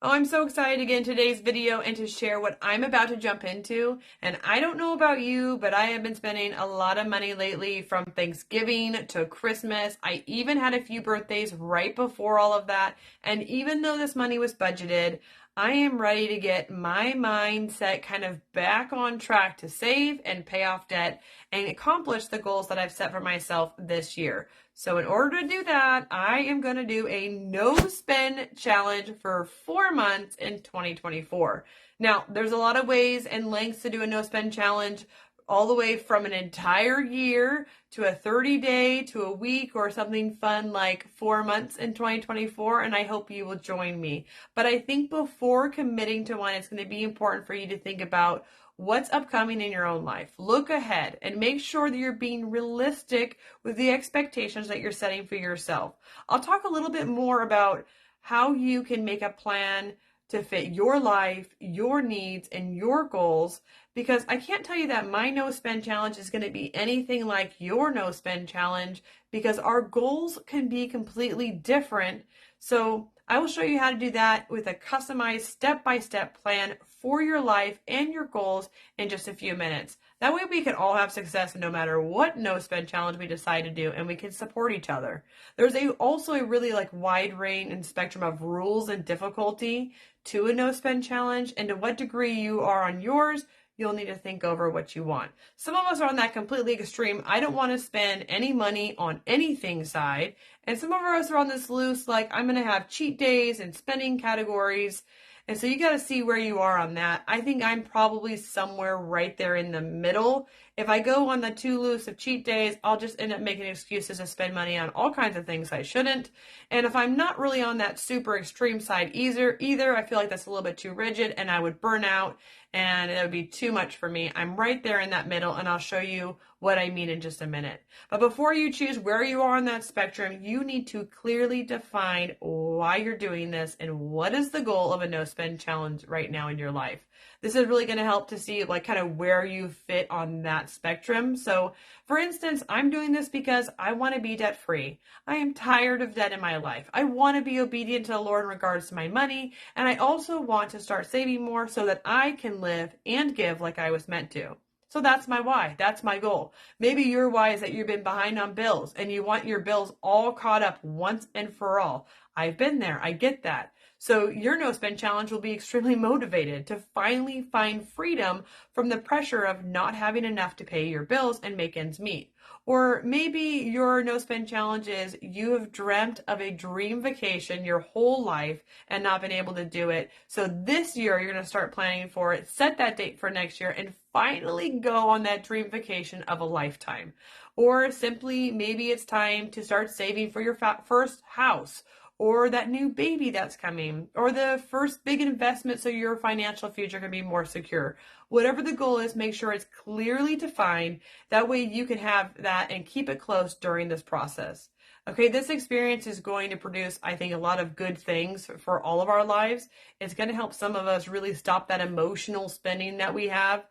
Oh, I'm so excited to get in today's video and to share what I'm about to jump into. And I don't know about you, but I have been spending a lot of money lately from Thanksgiving to Christmas. I even had a few birthdays right before all of that. And even though this money was budgeted, I am ready to get my mindset kind of back on track to save and pay off debt and accomplish the goals that I've set for myself this year. So in order to do that, I am going to do a no spend challenge for 4 months in 2024. Now, there's a lot of ways and lengths to do a no spend challenge, all the way from an entire year to a 30-day to a week or something fun like 4 months in 2024. And I hope you will join me. But I think before committing to one, it's going to be important for you to think about what's upcoming in your own life. Look ahead and make sure that you're being realistic with the expectations that you're setting for yourself. I'll talk a little bit more about how you can make a plan to fit your life, your needs, and your goals, because I can't tell you that my no spend challenge is going to be anything like your no spend challenge, because our goals can be completely different. So I will show you how to do that with a customized step-by-step plan for your life and your goals in just a few minutes. That way we can all have success no matter what no spend challenge we decide to do, and we can support each other. There's also a really wide range and spectrum of rules and difficulty to a no spend challenge, and to what degree you are on yours, you'll need to think over what you want. Some of us are on that completely extreme, I don't want to spend any money on anything side. And some of us are on this loose, I'm going to have cheat days and spending categories. And so you got to see where you are on that. I think I'm probably somewhere right there in the middle. If I go on the too loose of cheat days, I'll just end up making excuses to spend money on all kinds of things I shouldn't. And if I'm not really on that super extreme side either, I feel like that's a little bit too rigid and I would burn out and it would be too much for me. I'm right there in that middle, and I'll show you what I mean in just a minute. But before you choose where you are on that spectrum, you need to clearly define why you're doing this and what is the goal of a no spend challenge right now in your life. This is really going to help to see kind of where you fit on that spectrum. So for instance, I'm doing this because I want to be debt free. I am tired of debt in my life. I want to be obedient to the Lord in regards to my money. And I also want to start saving more so that I can live and give like I was meant to. So that's my why. That's my goal. Maybe your why is that you've been behind on bills and you want your bills all caught up once and for all. I've been there. I get that. So your no spend challenge will be extremely motivated to finally find freedom from the pressure of not having enough to pay your bills and make ends meet. Or maybe your no spend challenge is you have dreamt of a dream vacation your whole life and not been able to do it. So this year you're going to start planning for it, set that date for next year, and finally go on that dream vacation of a lifetime. Or simply maybe it's time to start saving for your first house, or that new baby that's coming, or the first big investment so your financial future can be more secure. Whatever the goal is, make sure it's clearly defined. That way you can have that and keep it close during this process. Okay, this experience is going to produce, I think, a lot of good things for all of our lives. It's going to help some of us really stop that emotional spending that we have,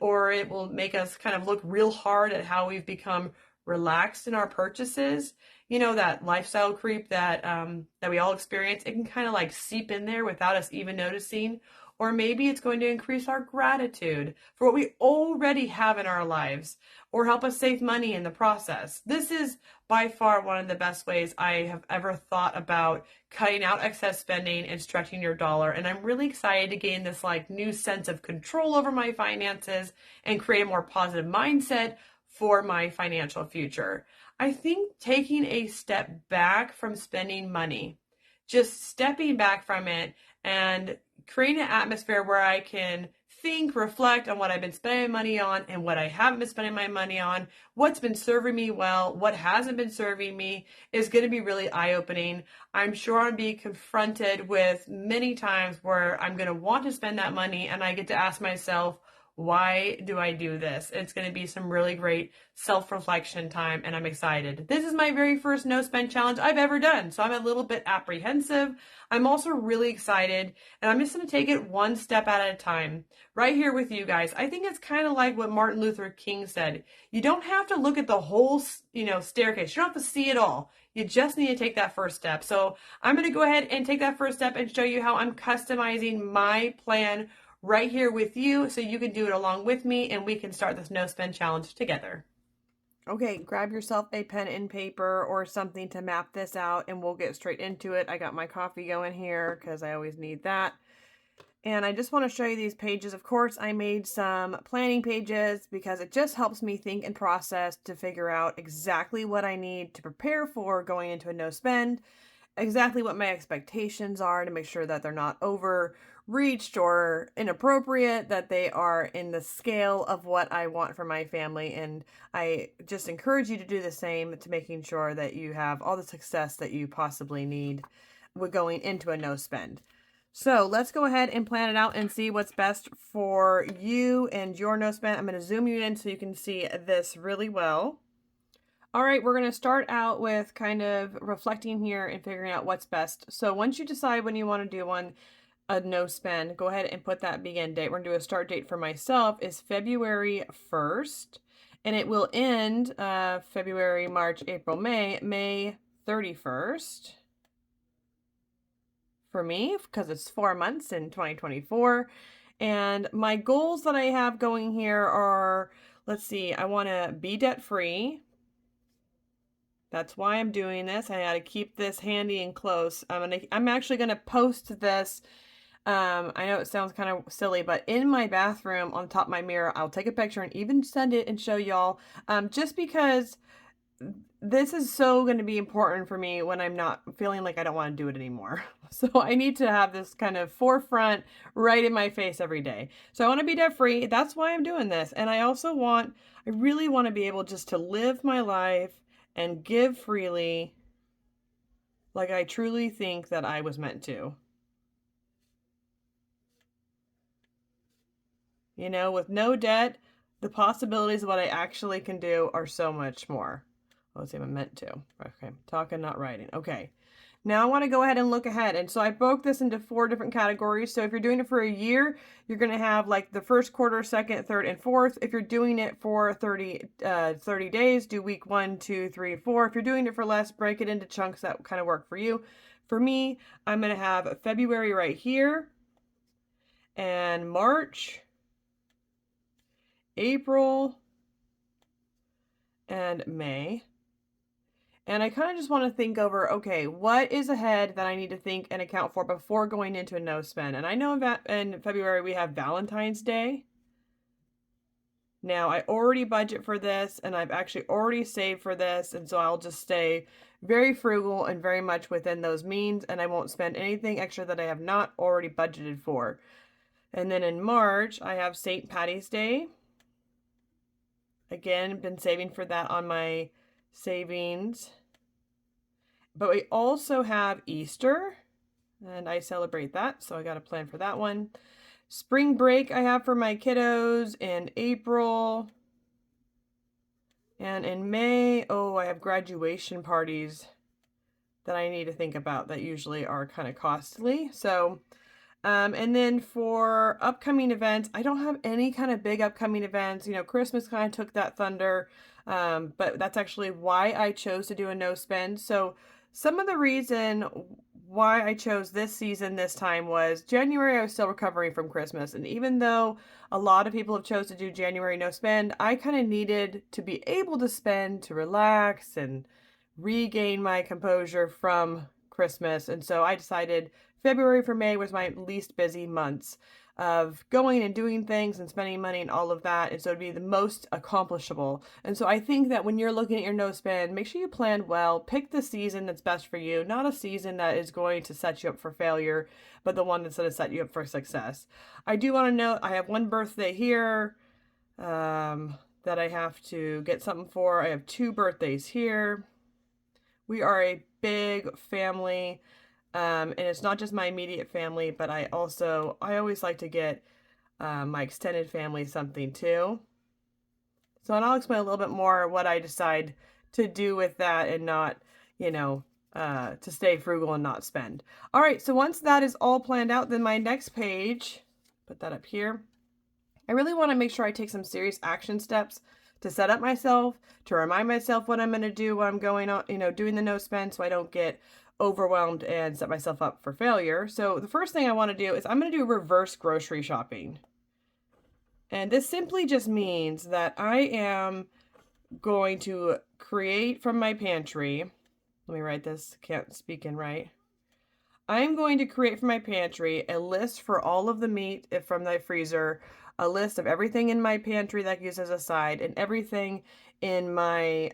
or it will make us kind of look real hard at how we've become relaxed in our purchases. That lifestyle creep that we all experience, it can kind of seep in there without us even noticing. Or maybe it's going to increase our gratitude for what we already have in our lives, or help us save money in the process. This is by far one of the best ways I have ever thought about cutting out excess spending and stretching your dollar. And I'm really excited to gain this new sense of control over my finances and create a more positive mindset for my financial future. I think taking a step back from spending money, just stepping back from it and creating an atmosphere where I can think, reflect on what I've been spending money on and what I haven't been spending my money on, what's been serving me well, what hasn't been serving me, is going to be really eye-opening. I'm sure I'll be confronted with many times where I'm going to want to spend that money and I get to ask myself, why do I do this? It's going to be some really great self-reflection time, and I'm excited. This is my very first no spend challenge I've ever done, so I'm a little bit apprehensive. I'm also really excited, and I'm just going to take it one step at a time. Right here with you guys. I think it's kind of like what Martin Luther King said. You don't have to look at the whole, staircase. You don't have to see it all. You just need to take that first step. So I'm going to go ahead and take that first step and show you how I'm customizing my plan right here with you so you can do it along with me and we can start this no spend challenge together. Okay, grab yourself a pen and paper or something to map this out and we'll get straight into it. I got my coffee going here because I always need that. And I just want to show you these pages. Of course, I made some planning pages because it just helps me think and process to figure out exactly what I need to prepare for going into a no spend, exactly what my expectations are to make sure that they're not overreached or inappropriate, that they are in the scale of what I want for my family. And I just encourage you to do the same to making sure that you have all the success that you possibly need with going into a no spend. So let's go ahead and plan it out and see what's best for you and your no spend. I'm going to zoom you in so you can see this really well. All right, we're going to start out with kind of reflecting here and figuring out what's best. So once you decide when you want to do a no spend, go ahead and put that begin date. We're going to do a start date for myself is February 1st, and it will end February, March, April, May 31st. For me, because it's 4 months in 2024. And my goals that I have going here are, let's see, I want to be debt free. That's why I'm doing this. I got to keep this handy and close. I'm actually going to post this. I know it sounds kind of silly, but in my bathroom on top of my mirror, I'll take a picture and even send it and show y'all, just because this is so going to be important for me when I'm not feeling like I don't want to do it anymore. So I need to have this kind of forefront right in my face every day. So I want to be debt free. That's why I'm doing this. And I really want to be able just to live my life and give freely like I truly think that I was meant to. You know, with no debt, the possibilities of what I actually can do are so much more. Let's see if I'm meant to. Okay, talking, not writing. Okay. Now I want to go ahead and look ahead. And so I broke this into 4 different categories. So if you're doing it for a year, you're going to have like the first quarter, second, third, and fourth. If you're doing it for 30 days, do week 1, 2, 3, 4. If you're doing it for less, break it into chunks that kind of work for you. For me, I'm going to have February right here, and March, April, and May. And I kind of just want to think over, okay, what is ahead that I need to think and account for before going into a no spend? And I know in February we have Valentine's Day. Now, I already budget for this, and I've actually already saved for this, and so I'll just stay very frugal and very much within those means, and I won't spend anything extra that I have not already budgeted for. And then in March, I have St. Patty's Day. Again, been saving for that on my savings. But we also have Easter, and I celebrate that, so I got a plan for that one. Spring break I have for my kiddos in April. And in May, I have graduation parties that I need to think about that usually are kind of costly. So, and then for upcoming events, I don't have any kind of big upcoming events. You know, Christmas kind of took that thunder, but that's actually why I chose to do a no spend. So some of the reason why I chose this season this time was January, I was still recovering from Christmas. And even though a lot of people have chose to do January no spend, I kind of needed to be able to spend to relax and regain my composure from Christmas. And so I decided February for May was my least busy months of going and doing things and spending money and all of that. And so it'd be the most accomplishable. And so I think that when you're looking at your no spend, make sure you plan well, pick the season that's best for you, not a season that is going to set you up for failure, but the one that's going to set you up for success. I do want to note, I have one birthday here that I have to get something for. I have 2 birthdays here. We are a big family. And it's not just my immediate family, but I always like to get my extended family something too. So, and I'll explain a little bit more what I decide to do with that and not, to stay frugal and not spend. All right, so once that is all planned out, then my next page, put that up here. I really want to make sure I take some serious action steps to set up myself, to remind myself what I'm going to do when I'm going on, doing the no spend, so I don't get overwhelmed and set myself up for failure. So the first thing I want to do is I'm going to do reverse grocery shopping. And this simply just means that I am going to create from my pantry. Let me write this, can't speak in right. I'm going to create from my pantry a list for all of the meat from my freezer, a list of everything in my pantry that I use as a side, and everything in my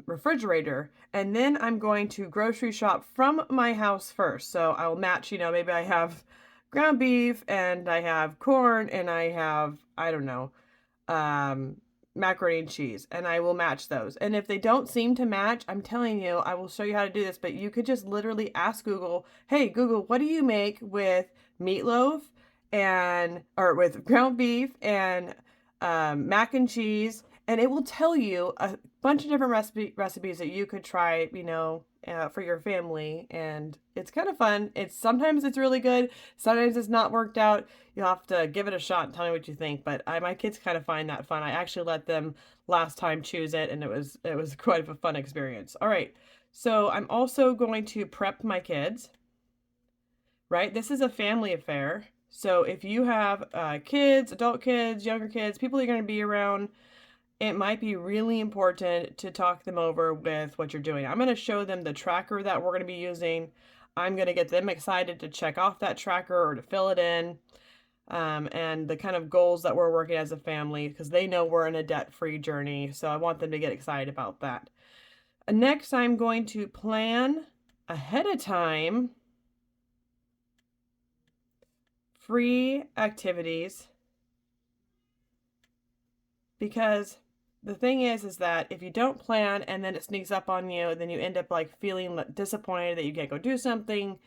refrigerator. And then I'm going to grocery shop from my house first. So I'll match, maybe I have ground beef and I have corn and I have, I don't know, macaroni and cheese, and I will match those. And if they don't seem to match, I'm telling you, I will show you how to do this, but you could just literally ask Google, hey, Google, what do you make with meatloaf or with ground beef and mac and cheese? And it will tell you a bunch of different recipes that you could try, for your family. And it's kind of fun. Sometimes it's really good. Sometimes it's not worked out. You'll have to give it a shot and tell me what you think. But my kids kind of find that fun. I actually let them last time choose it, and it was quite a fun experience. All right. So I'm also going to prep my kids, right? This is a family affair. So if you have kids, adult kids, younger kids, people you're going to be around, it might be really important to talk them over with what you're doing. I'm going to show them the tracker that we're going to be using. I'm going to get them excited to check off that tracker or to fill it in, and the kind of goals that we're working as a family, because they know we're in a debt-free journey. So I want them to get excited about that. Next, I'm going to plan ahead of time free activities, because the thing is that if you don't plan and then it sneaks up on you, then you end up feeling disappointed that you can't go do something.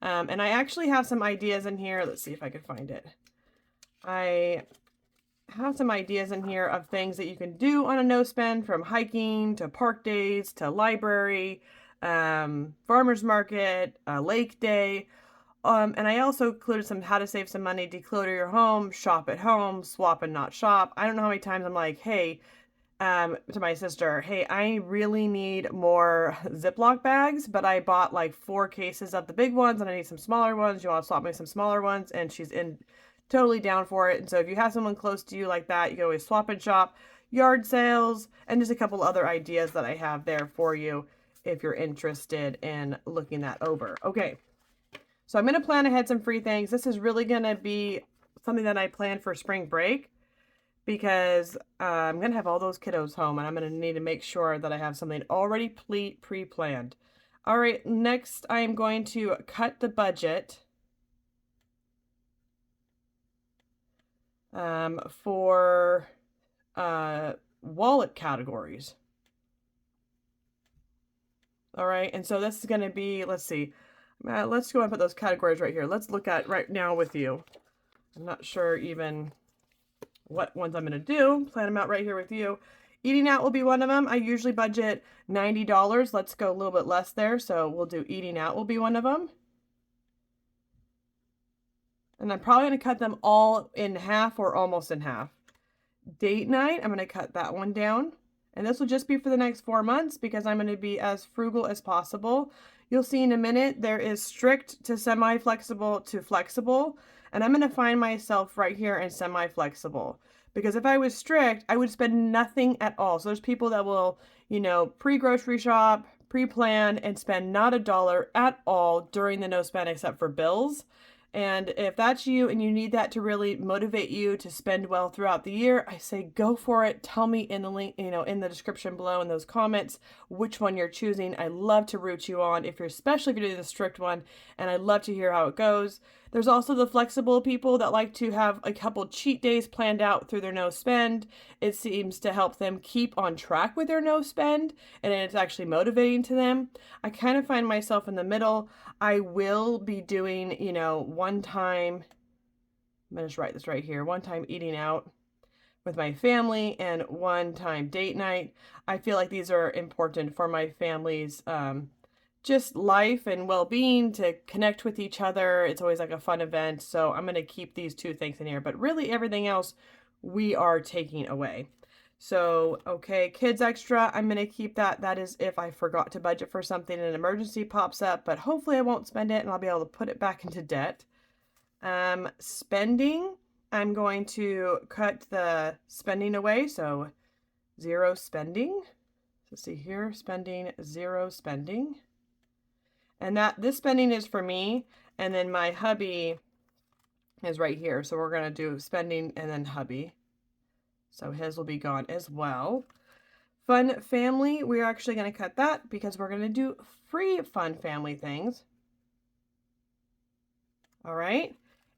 And I actually have some ideas in here. Let's see if I can find it. I have some ideas in here of things that you can do on a no spend, from hiking to park days to library, farmer's market, lake day. And I also included some how to save some money, declutter your home, shop at home, swap and not shop. I don't know how many times I'm like, hey, to my sister, hey, I really need more Ziploc bags, but I bought 4 cases of the big ones and I need some smaller ones. You want to swap me some smaller ones? And she's totally down for it. And so if you have someone close to you like that, you can always swap and shop, yard sales, and just a couple other ideas that I have there for you if you're interested in looking that over. Okay, so I'm going to plan ahead some free things. This is really going to be something that I planned for spring break, because I'm going to have all those kiddos home, and I'm going to need to make sure that I have something already pre-planned. All right, next I am going to cut the budget for wallet categories. All right, and so this is going to be, let's see, let's go and put those categories right here. Let's look at right now with you. I'm not sure even what ones I'm going to do. Plan them out right here with you. Eating out will be one of them. I usually budget $90. Let's go a little bit less there. So we'll do eating out will be one of them. And I'm probably going to cut them all in half or almost in half. Date night, I'm going to cut that one down. And this will just be for the next 4 months, because I'm going to be as frugal as possible. You'll see in a minute, there is strict to semi-flexible to flexible. And I'm going to find myself right here in semi-flexible, because if I was strict, I would spend nothing at all. So there's people that will, pre-grocery shop, pre-plan, and spend not $1 at all during the no spend except for bills. And if that's you and you need that to really motivate you to spend well throughout the year, I say go for it. Tell me in the link, in the description below in those comments which one you're choosing. I love to root you on, especially if you're doing the strict one, and I'd love to hear how it goes. There's also the flexible people that like to have a couple cheat days planned out through their no spend. It seems to help them keep on track with their no spend, and it's actually motivating to them. I kind of find myself in the middle. I will be doing, one time, I'm going to just write this right here, one time eating out with my family and one time date night. I feel like these are important for my family's just life and well-being, to connect with each other. It's always a fun event. So I'm going to keep these 2 things in here, but really everything else we are taking away. So, okay, kids extra, I'm going to keep that. That is if I forgot to budget for something and an emergency pops up, but hopefully I won't spend it and I'll be able to put it back into debt. Spending, I'm going to cut the spending away. So 0 spending. So see here, spending, 0 spending. And this spending is for me. And then my hubby is right here. So we're going to do spending and then hubby. So his will be gone as well. Fun family, we're actually going to cut that because we're going to do free fun family things. All right.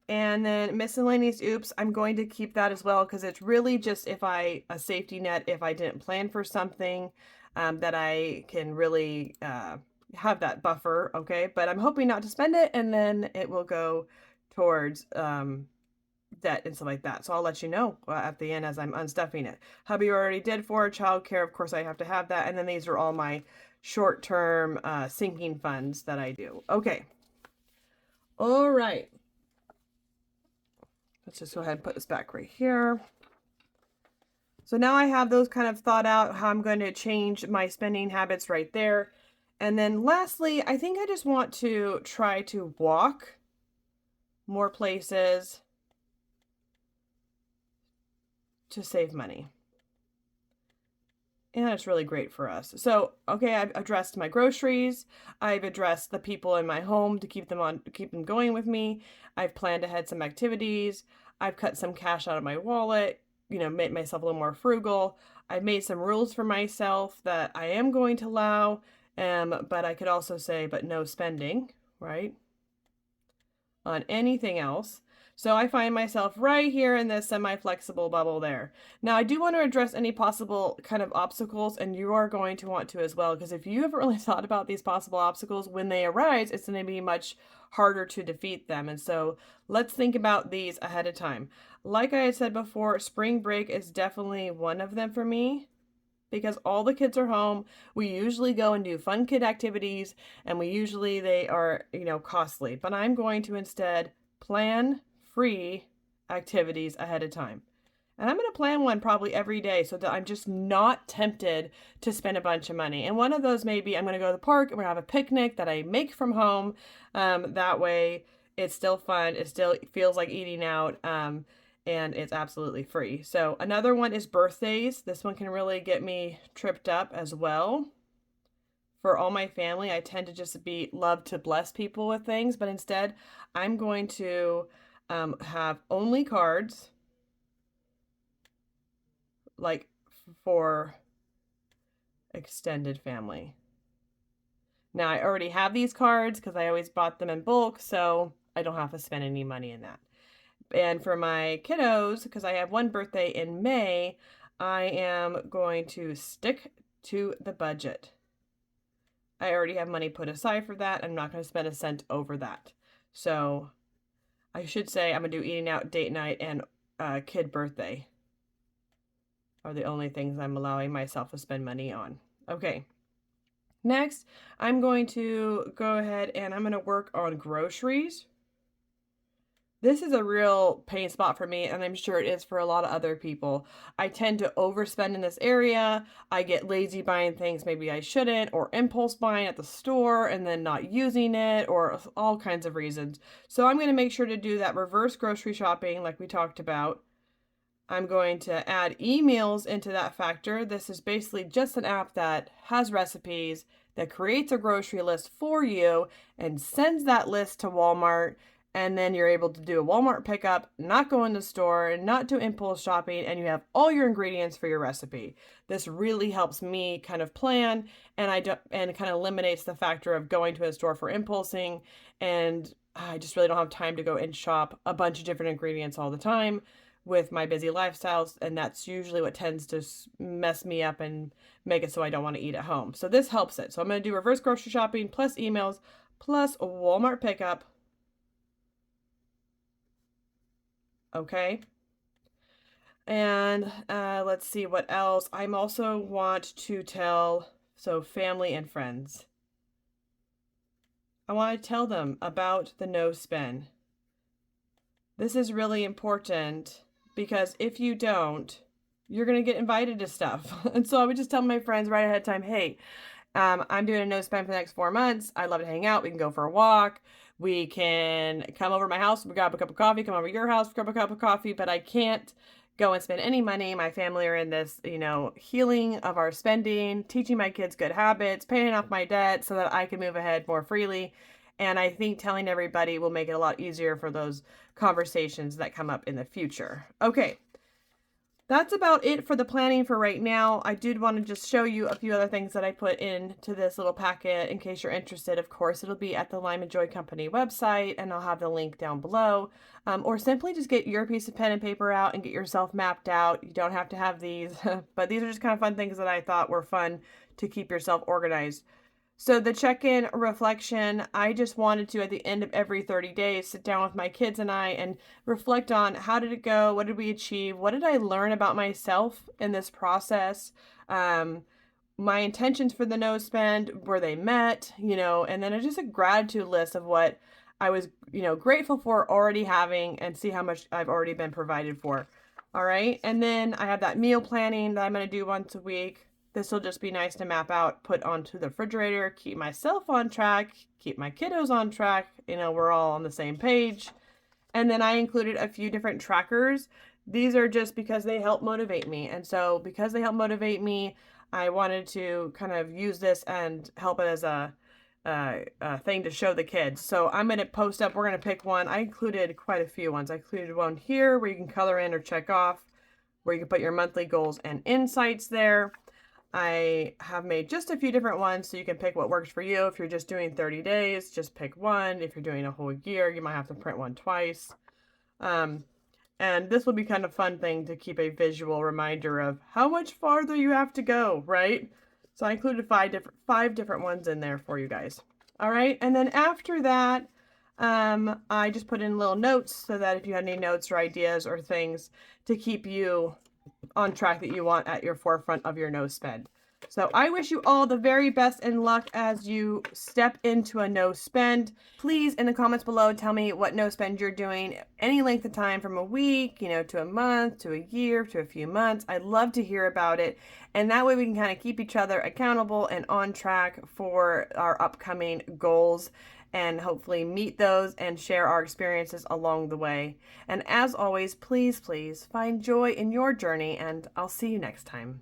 And then miscellaneous oops, I'm going to keep that as well because it's really just a safety net if I didn't plan for something that I can really have that buffer, okay? But I'm hoping not to spend it and then it will go towards debt and stuff like that. So I'll let you know at the end as I'm unstuffing it. Hubby already did for childcare. Of course, I have to have that. And then these are all my short-term sinking funds that I do. Okay. All right. Let's just go ahead and put this back right here. So now I have those kind of thought out, how I'm going to change my spending habits right there. And then lastly, I think I just want to try to walk more places to save money. And that's really great for us. So, okay, I've addressed my groceries. I've addressed the people in my home to keep them going with me. I've planned ahead some activities. I've cut some cash out of my wallet, made myself a little more frugal. I've made some rules for myself that I am going to allow, but I could also say, but no spending, right? On anything else. So I find myself right here in this semi-flexible bubble there. Now I do want to address any possible kind of obstacles, and you are going to want to as well, because if you haven't really thought about these possible obstacles, when they arise, it's going to be much harder to defeat them. And so let's think about these ahead of time. Like I had said before, spring break is definitely one of them for me. Because all the kids are home, we usually go and do fun kid activities, and they are, costly. But I'm going to instead plan free activities ahead of time. And I'm going to plan one probably every day so that I'm just not tempted to spend a bunch of money. And one of those may be I'm going to go to the park and we're going to have a picnic that I make from home. That way it's still fun. It still feels like eating out. And it's absolutely free. So another one is birthdays. This one can really get me tripped up as well. For all my family, I tend to just love to bless people with things, but instead I'm going to have only cards, like for extended family. Now I already have these cards because I always bought them in bulk, so I don't have to spend any money in that. And for my kiddos, because I have one birthday in May, I am going to stick to the budget. I already have money put aside for that. I'm not going to spend a cent over that. So I should say I'm going to do eating out, date night, and kid birthday are the only things I'm allowing myself to spend money on. Okay. Next, I'm going to go ahead and I'm going to work on groceries. This is a real pain spot for me, and I'm sure it is for a lot of other people. I tend to overspend in this area. I get lazy buying things maybe I shouldn't, or impulse buying at the store and then not using it, or all kinds of reasons. So I'm going to make sure to do that reverse grocery shopping like we talked about. I'm going to add emails into that factor. This is basically just an app that has recipes, that creates a grocery list for you and sends that list to Walmart. And then you're able to do a Walmart pickup, not go in the store, not do impulse shopping, and you have all your ingredients for your recipe. This really helps me kind of plan, and kind of eliminates the factor of going to a store for impulsing, and I just really don't have time to go and shop a bunch of different ingredients all the time with my busy lifestyles, and that's usually what tends to mess me up and make it so I don't want to eat at home. So this helps it. So I'm going to do reverse grocery shopping plus emails plus a Walmart pickup. Okay. And let's see what else. I'm also want to tell, family and friends. I want to tell them about the no spend. This is really important because if you don't, you're going to get invited to stuff. And so I would just tell my friends right ahead of time, hey, I'm doing a no spend for the next 4 months. I'd love to hang out. We can go for a walk. We can come over to my house, we grab a cup of coffee, come over to your house, grab a cup of coffee, but I can't go and spend any money. My family are in this, healing of our spending, teaching my kids good habits, paying off my debt so that I can move ahead more freely. And I think telling everybody will make it a lot easier for those conversations that come up in the future. Okay. That's about it for the planning for right now. I did want to just show you a few other things that I put into this little packet in case you're interested. Of course, it'll be at the Lime and Joy Company website, and I'll have the link down below. Or simply just get your piece of pen and paper out and get yourself mapped out. You don't have to have these, but these are just kind of fun things that I thought were fun to keep yourself organized. So the check-in reflection, I just wanted to, at the end of every 30 days, sit down with my kids and I and reflect on how did it go? What did we achieve? What did I learn about myself in this process? My intentions for the no spend, were they met? And then just a gratitude list of what I was, grateful for already having, and see how much I've already been provided for. All right. And then I have that meal planning that I'm going to do once a week. This will just be nice to map out, put onto the refrigerator, keep myself on track, keep my kiddos on track. We're all on the same page. And then I included a few different trackers. These are just because they help motivate me. And so because they help motivate me, I wanted to kind of use this and help it as a thing to show the kids. So I'm going to post up, we're going to pick one. I included quite a few ones. I included one here where you can color in or check off, where you can put your monthly goals and insights there. I have made just a few different ones so you can pick what works for you. If you're just doing 30 days, just pick one. If you're doing a whole year, you might have to print one twice. And this will be kind of fun thing to keep a visual reminder of how much farther you have to go, right? So I included five different ones in there for you guys. All right. And then after that, I just put in little notes so that if you had any notes or ideas or things to keep you on track that you want at your forefront of your no spend. So I wish you all the very best and luck as you step into a no spend. Please, in the comments below, tell me what no spend you're doing, any length of time, from a week, to a month, to a year, to a few months. I'd love to hear about it. And that way we can kind of keep each other accountable and on track for our upcoming goals, and hopefully meet those and share our experiences along the way. And as always, please, please find joy in your journey, and I'll see you next time.